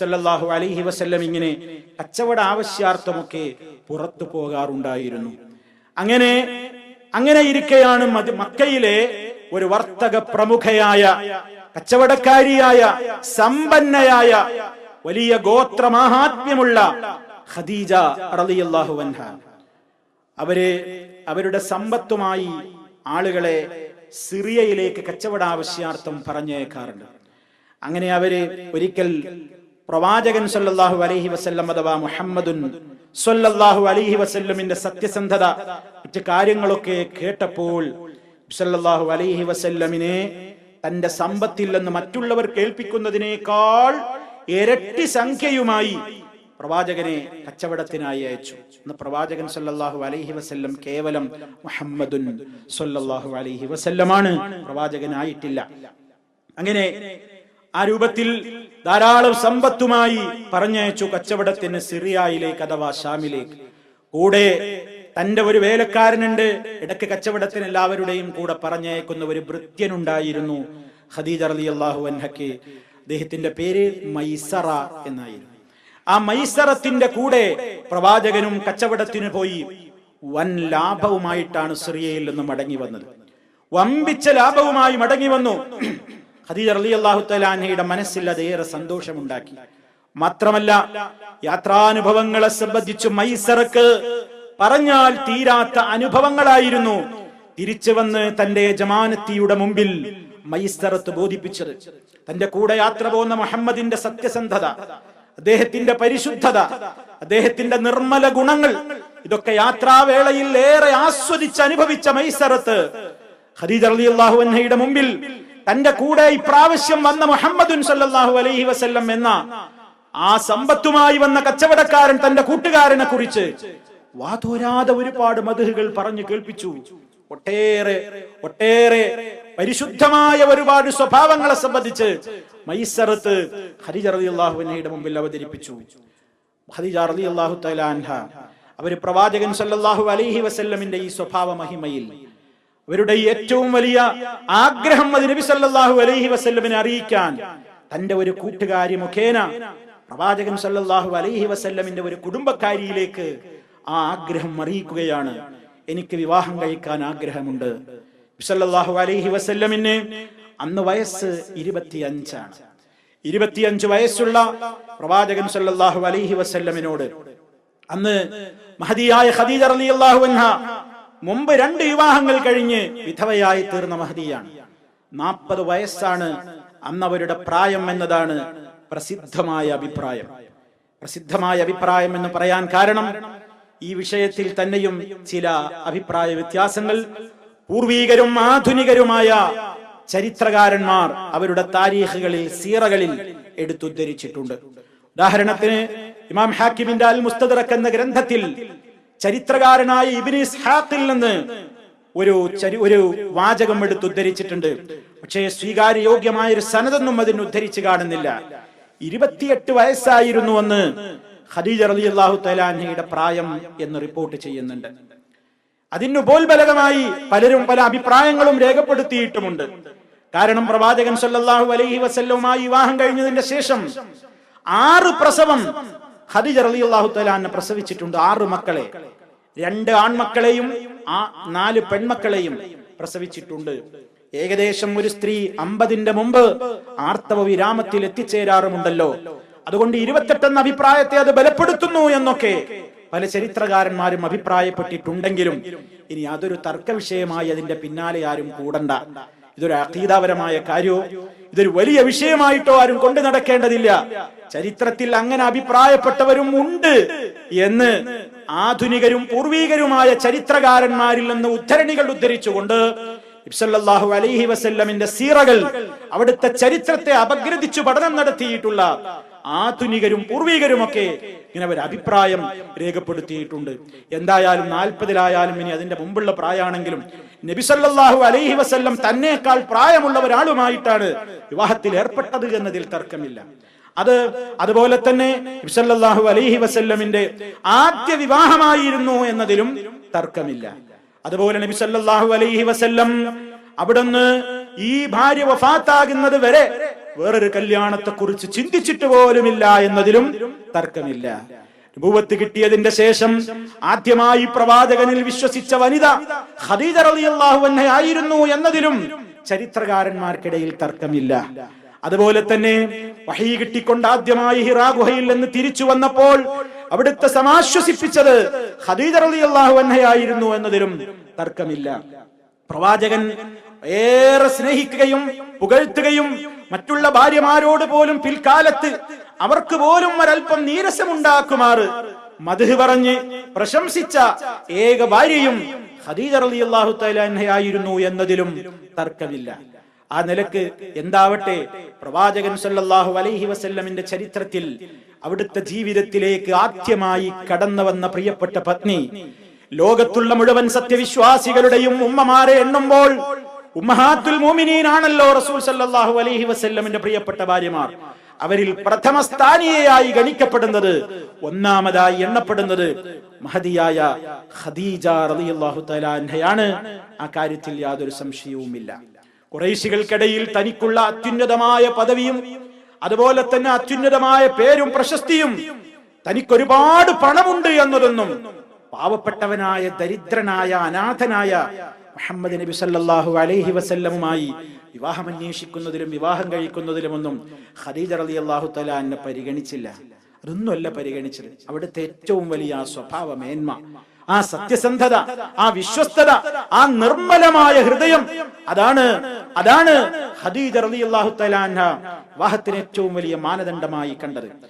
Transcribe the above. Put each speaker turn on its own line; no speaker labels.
സല്ലല്ലാഹു അലൈഹി വസല്ലം ഇങ്ങനെ കച്ചവട ആവശ്യാർത്ഥമൊക്കെ പുറത്തു പോകാറുണ്ടായിരുന്നു. അങ്ങനെ ഇരിക്കെയാണ് മക്കയിലെ ഒരു വർത്തക പ്രമുഖയായ, കച്ചവടക്കാരിയായ, സമ്പന്നയായ, വലിയ ഗോത്രമാഹാത്മ്യമുള്ള ഖദീജ റളിയല്ലാഹു അൻഹ അവരുടെ സമ്പത്തുമായി ആളുകളെ സിറിയയിലേക്ക് കച്ചവട ആവശ്യാർത്ഥം പറഞ്ഞേക്കാറുണ്ട്. അങ്ങനെ അവര് ഒരിക്കൽ പ്രവാചകൻ സല്ലല്ലാഹു അലൈഹി വസല്ലം അഥവാ മുഹമ്മദുൻ സല്ലല്ലാഹു അലൈഹി വസല്ലമിന്റെ സത്യസന്ധത, മറ്റു കാര്യങ്ങളൊക്കെ കേട്ടപ്പോൾ സല്ലല്ലാഹു അലൈഹി വസല്ലമിനെ തന്റെ സമ്പത്തിൽ നിന്ന് മറ്റുള്ളവർ കേൾപ്പിക്കുന്നതിനേക്കാൾ ഇരട്ടി സംഖ്യയുമായി പ്രവാചകനെ കച്ചവടത്തിനായി അയച്ചു. ഇന്ന് പ്രവാചകൻ സല്ലല്ലാഹു അലൈഹി വസല്ലം കേവലം മുഹമ്മദുൻ സല്ലല്ലാഹു അലൈഹി വസല്ലമാണ്, പ്രവാചകനായിട്ടില്ല. അങ്ങനെ ആ രൂപത്തിൽ ധാരാളം സമ്പത്തുമായി പറഞ്ഞയച്ചു കച്ചവടത്തിന് സിറിയയിലേക്ക് അഥവാ ഷാമിലേക്ക്. കൂടെ തന്റെ ഒരു വേലക്കാരനുണ്ട്, ഇടയ്ക്ക് കച്ചവടത്തിന് എല്ലാവരുടെയും കൂടെ പറഞ്ഞയക്കുന്ന ഒരു ഭൃത്യനുണ്ടായിരുന്നു ഖദീജ റളിയല്ലാഹു അൻഹയ്ക്ക്. അദ്ദേഹത്തിന്റെ പേര് മൈസറ എന്നായിരുന്നു. ആ മൈസറത്തിന്റെ കൂടെ പ്രവാചകനും കച്ചവടത്തിന് പോയി. വൻ ലാഭവുമായിട്ടാണ് സിറിയയിൽ നിന്ന് മടങ്ങി വന്നത്. വമ്പിച്ച ലാഭവുമായി മടങ്ങി വന്നു. ഖദീജ റളിയല്ലാഹു തആല അൻഹയുടെ മനസ്സിൽ അതേറെ സന്തോഷമുണ്ടാക്കി. മാത്രമല്ല, യാത്രാനുഭവങ്ങളെ സംബന്ധിച്ച് മൈസറക്ക് പറഞ്ഞാൽ തീരാത്ത അനുഭവങ്ങളായിരുന്നു. തിരിച്ചു വന്ന് തന്റെ യജമാനത്തിയുടെ മുമ്പിൽ മൈസറത്ത് ബോധിപ്പിച്ചത് തന്റെ കൂടെ യാത്ര പോകുന്ന മുഹമ്മദിന്റെ സത്യസന്ധത, അദ്ദേഹത്തിന്റെ പരിശുദ്ധത, അദ്ദേഹത്തിന്റെ നിർമ്മല ഗുണങ്ങൾ, ഇതൊക്കെ യാത്രാവേളയിൽ ഏറെ ആസ്വദിച്ച് അനുഭവിച്ച മൈസറത്ത് ഖദീജ റളിയല്ലാഹു അൻഹയുടെ മുമ്പിൽ തന്റെ കൂടെ ഇപ്രാവശ്യം വന്ന മുഹമ്മദുൻ സല്ലല്ലാഹു അലൈഹി വസല്ലം എന്ന ആ സമ്പത്തുമായി വന്ന കച്ചവടക്കാരൻ തന്റെ കൂട്ടുകാരനെ കുറിച്ച് വാതോരാതെ ഒരുപാട് മദ്ഹുകൾ പറഞ്ഞു കേൾപ്പിച്ചു. ഒട്ടേറെ പരിശുദ്ധമായ ഒരുപാട് സ്വഭാവങ്ങളെ സംബന്ധിച്ച് മൈസറത്ത് ഖദീജ റളിയല്ലാഹു അൻഹയുടെ മുമ്പിൽ അവതരിപ്പിച്ചു. ഖദീജ റളിയല്ലാഹു തആല അൻഹ അവർ പ്രവാചകൻ സല്ലല്ലാഹു അലൈഹി വസല്ലമിന്റെ ഈ സ്വഭാവ മഹിമയിൽ അവരുടെ ഏറ്റവും വലിയ ആഗ്രഹം അത് നബി സല്ലല്ലാഹു അലൈഹി വസല്ലമിനെ അറിയിക്കാൻ തന്റെ ഒരു കൂട്ടുകാരി മുഖേന പ്രവാചകൻ സല്ലല്ലാഹു അലൈഹി വസല്ലമിന്റെ ഒരു കുടുംബക്കാരിയിലേക്ക് ആ ആഗ്രഹം അറിയിക്കുകയാണ്. എനിക്ക് വിവാഹം കഴിക്കാൻ ആഗ്രഹമുണ്ട്. സല്ലല്ലാഹു അലൈഹി വസല്ലമിന് അന്ന് വയസ്സ് 25 ആണ്. 25 വയസ്സുള്ള പ്രവാചകൻ സല്ലല്ലാഹു അലൈഹി വസല്ലമിനോട് അന്ന് മഹദിയായ ഖദീജ റളിയല്ലാഹു അൻഹ മുമ്പ് 2 വിവാഹങ്ങൾ കഴിഞ്ഞ് വിധവയായി തീർന്ന മഹദിയാണ്. 40 വയസ്സാണ് അന്ന് അവരുടെ പ്രായം എന്നതാണ് പ്രസിദ്ധമായ അഭിപ്രായം എന്ന് പറയാൻ കാരണം ഈ വിഷയത്തിൽ തന്നെയും ചില അഭിപ്രായ വ്യത്യാസങ്ങൾ പൂർവീകരും ആധുനികരുമായ ചരിത്രകാരന്മാർ അവരുടെ താരീഖുകളിൽ, സീറകളിൽ എടുത്തുദ്ധരിച്ചിട്ടുണ്ട്. ഉദാഹരണത്തിന് ഇമാം ഹാക്കിമിന്റെ അൽ മുസ്തദ്റക് എന്ന ഗ്രന്ഥത്തിൽ ചരിത്രകാരനായ ഇബ്നു ഇസ്ഹാഖിൽ നിന്ന് ഒരു വാചകം എടുത്തുദ്ധരിച്ചിട്ടുണ്ട്. പക്ഷേ സ്വീകാര്യയോഗ്യമായ ഒരു സനദൊന്നും അതിന് ഉദ്ധരിച്ചു കാണുന്നില്ല. 28 വയസ്സായിരുന്നു അന്ന് ഖദീജ റളിയല്ലാഹു തആല അൻഹയുടെ പ്രായം എന്ന് റിപ്പോർട്ട് ചെയ്യുന്നുണ്ട്. അതിനുപോൽബലകമായി പലരും പല അഭിപ്രായങ്ങളും രേഖപ്പെടുത്തിയിട്ടുമുണ്ട്. കാരണം പ്രവാചകൻ സല്ലല്ലാഹു അലൈഹി വസല്ലവുമായി വിവാഹം കഴിഞ്ഞതിന്റെ ശേഷം 6 പ്രസവം ഖദീജ റളിയല്ലാഹു തആല അൻഹ പ്രസവിച്ചിട്ടുണ്ട്. 6 മക്കളെ, 2 ആൺമക്കളെയും 4 പെൺമക്കളെയും പ്രസവിച്ചിട്ടുണ്ട്. ഏകദേശം ഒരു സ്ത്രീ 50ന്റെ മുമ്പ് ആർത്തവ വിരാമത്തിൽ എത്തിച്ചേരാറുമുണ്ടല്ലോ. അതുകൊണ്ട് 28 എന്ന അഭിപ്രായത്തെ അത് ബലപ്പെടുത്തുന്നു എന്നൊക്കെ പല ചരിത്രകാരന്മാരും അഭിപ്രായപ്പെട്ടിട്ടുണ്ടെങ്കിലും ഇനി അതൊരു തർക്ക വിഷയമായി അതിന്റെ പിന്നാലെ ആരും കൂടണ്ട. ഇതൊരു അഖീദാപരമായ കാര്യമോ ഇതൊരു വലിയ വിഷയമായിട്ടോ ആരും കൊണ്ടു നടക്കേണ്ടതില്ല. ചരിത്രത്തിൽ അങ്ങനെ അഭിപ്രായപ്പെട്ടവരും ഉണ്ട് എന്ന് ആധുനികരും പൂർവീകരുമായ ചരിത്രകാരന്മാരിൽ നിന്ന് ഉദ്ധരണികൾ ഉദ്ധരിച്ചുകൊണ്ട് സല്ലല്ലാഹു അലൈഹി വസല്ലമിന്റെ സീറകൾ, അവിടുത്തെ ചരിത്രത്തെ അപഗ്രഥിച്ചു പഠനം നടത്തിയിട്ടുള്ള ആധുനികരും പൂർവീകരുമൊക്കെ ഇങ്ങനെ ഒരു അഭിപ്രായം രേഖപ്പെടുത്തിയിട്ടുണ്ട്. എന്തായാലും 40-ലായാലും ഇനി അതിന്റെ മുമ്പുള്ള പ്രായമാണെങ്കിലും നബി സല്ലല്ലാഹു അലൈഹി വസല്ലം തന്നേക്കാൾ പ്രായമുള്ള ഒരാളുമായിട്ടാണ് വിവാഹത്തിൽ ഏർപ്പെട്ടത് എന്നതിൽ തർക്കമില്ല. അതുപോലെ തന്നെ നബി സല്ലല്ലാഹു അലൈഹി വസല്ലമിന്റെ ആദ്യ വിവാഹമായിരുന്നു എന്നതിലും തർക്കമില്ല. അതുപോലെ നബി സല്ലല്ലാഹു അലൈഹി വസല്ലം അവിടുന്ന് ഈ ഭാര്യ വഫാത്താകുന്നത് വരെ വേറൊരു കല്യാണത്തെക്കുറിച്ച് ചിന്തിച്ചിട്ട് പോലുമില്ല എന്നതിലും തർക്കമില്ല. നബുവത്ത് കിട്ടിയതിന്റെ ശേഷം ആദ്യമായി പ്രവാചകനിൽ വിശ്വസിച്ച വനിത ഖദീജ റളിയല്ലാഹു അൻഹ ആയിരുന്നു എന്നതിലും ചരിത്രകാരന്മാർക്കിടയിൽ തർക്കമില്ല. അതുപോലെ തന്നെ വഹീ കിട്ടിക്കൊണ്ട് ആദ്യമായി ഹിറാ ഗുഹയിൽ നിന്ന് തിരിച്ചു വന്നപ്പോൾ അവിടുത്തെ സമാശ്വസിപ്പിച്ചത് ഖദീജ റളിയല്ലാഹു അൻഹയായിരുന്നു എന്നതിലും തർക്കമില്ല. പ്രവാചകൻ ഏറെ സ്നേഹിക്കുകയും പുകഴ്ത്തുകയും മറ്റുള്ള ഭാര്യമാരോട് പോലും പിൽക്കാലത്ത് അവർക്ക് പോലും ഒരൽപ്പം നീരസമുണ്ടാക്കുമാറ് മദ്ഹ് പറഞ്ഞ് പ്രശംസിച്ച ഏക ഭാര്യയും ഖദീജ റളിയല്ലാഹു തആല അൻഹയായിരുന്നു എന്നതിലും തർക്കമില്ല. ആ നിലക്ക് എന്താവട്ടെ, പ്രവാചകൻ സല്ലല്ലാഹു അലൈഹി വസല്ലമിന്റെ ചരിത്രത്തിൽ അവിടുത്തെ ജീവിതത്തിലേക്ക് ആദ്യമായി കടന്നു വന്ന പ്രിയപ്പെട്ട പത്നി, ലോകത്തുള്ള മുഴുവൻ സത്യവിശ്വാസികളുടെയും ഉമ്മമാരെ എണ്ണുമ്പോൾ ഉമ്മഹാത്തുൽ മുഅ്മിനീൻ ആണല്ലോ റസൂൽ സല്ലല്ലാഹു അലൈഹി വസല്ലമിന്റെ പ്രിയപ്പെട്ട ഭാര്യമാർ. അവരിൽ പ്രഥമ സ്ഥാനീയയായി ഗണിക്കപ്പെടുന്നത്, ഒന്നാമതായി എണ്ണപ്പെടുന്നത് മഹദിയായ ഖദീജ റളിയല്ലാഹു തആല അൻഹയാണ്. ആ കാര്യത്തിൽ യാതൊരു സംശയവുമില്ല. ഖുറൈശികൾക്കിടയിൽ തനിക്കുള്ള അത്യുന്നതമായ പദവിയും അതുപോലെ തന്നെ അത്യുന്നതമായ പേരും പ്രശസ്തിയും തനിക്കൊരുപാട് പണമുണ്ട് എന്നതൊന്നും പാവപ്പെട്ടവനായ ദരിദ്രനായ അനാഥനായ മുഹമ്മദ് നബി സല്ലല്ലാഹു അലൈഹി വസല്ലമുമായി വിവാഹം അന്വേഷിക്കുന്നതിലും വിവാഹം കഴിക്കുന്നതിലുമൊന്നും ഖദീജ റളിയല്ലാഹു തആല അൻഹ പരിഗണിച്ചില്ല. അതൊന്നുമല്ല പരിഗണിച്ചത്. അവിടുത്തെ ഏറ്റവും വലിയ ആ സ്വഭാവ മേന്മ, ആ സത്യസന്ധത, ആ വിശ്വസ്തത, ആ നിർമ്മലമായ ഹൃദയം, അതാണ് ഖദീജ റളിയല്ലാഹു തആല അൻഹ വിവാഹത്തിന് ഏറ്റവും വലിയ മാനദണ്ഡമായി കണ്ടത്.